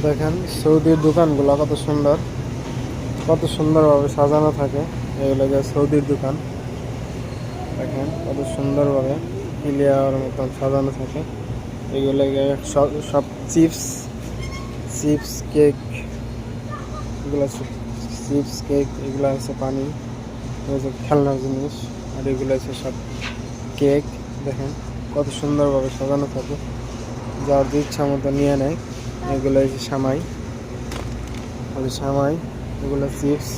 দেখেন সৌদির দোকানগুলো কত সুন্দরভাবে সাজানো থাকে। এগুলো যে সৌদির দোকান, দেখেন কত সুন্দরভাবে ক্লিয়ার মতন সাজানো থাকে। এগুলো সব চিপস চিপস কেক, এগুলো চিপস কেক, এগুলো আছে পানি, খেলনার জিনিস, আর এগুলো আছে সব কেক। দেখেন কত সুন্দরভাবে সাজানো থাকে, যার যে ইচ্ছা মতো নিয়ে নেয়। এগুলো হচ্ছে সামাই, এগুলো চিপস,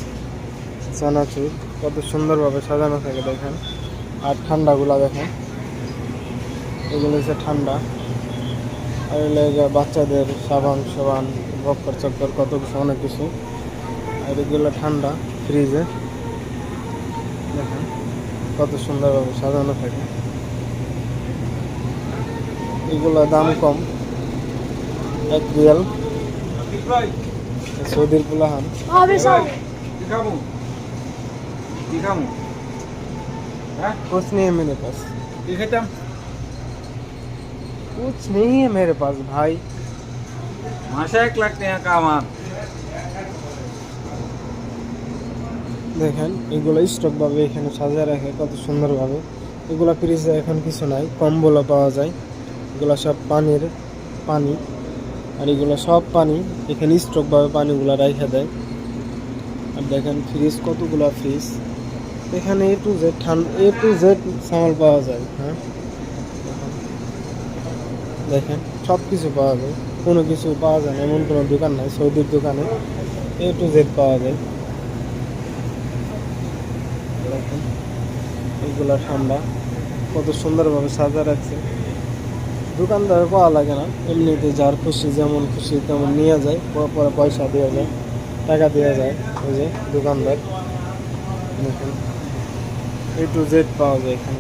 চানাচুর, কত সুন্দরভাবে সাজানো থাকে দেখেন। আর ঠান্ডাগুলা দেখেন, এগুলো হচ্ছে ঠান্ডা। আর এগুলো বাচ্চাদের সাবান বক্কর চক্কর কত কিছু, অনেক কিছু। আর এগুলো ঠান্ডা ফ্রিজে, দেখেন কত সুন্দরভাবে সাজানো থাকে। এগুলো দাম কম, 1 রিয়াল। সৌদির পুলাহান कुछ नहीं है मेरे पास, कुछ नहीं है मेरे पास भाई। माशा 1 लाख টাকা কামান। দেখেন এগুলো স্টক ভাবে এখানে সাজিয়ে রাখে কত সুন্দরভাবে। এগুলো ফ্রিজে এখন কিছু নাই, কম্বলও পাওয়া যায়। এগুলো সব পানি, আর এগুলো সব পানি এখানে স্টক ভাবে পানিগুলো রেখে দেয়। আর দেখেন ফ্রিজ, কতগুলো ফ্রিজ এখানে, এ টু জেড সামাল পাওয়া যায়। হ্যাঁ দেখেন সব কিছু পাওয়া যায়, কোনো কিছু পাওয়া যায় না এমন কোনো দোকান নাই সৌদির দোকানে, এ টু জেড পাওয়া যায়। দেখেন এগুলো ঠান্ডা কত সুন্দরভাবে সাজা রাখছে। দোকানদার পাওয়া লাগে না, এমনিতে যার খুশি যেমন খুশি তেমন নিয়ে যায়, পরে পয়সা দেওয়া যায়, টাকা দেওয়া যায়। ওই যে দোকানদার, দেখেন এ টু জেড পাওয়া যায় এখানে।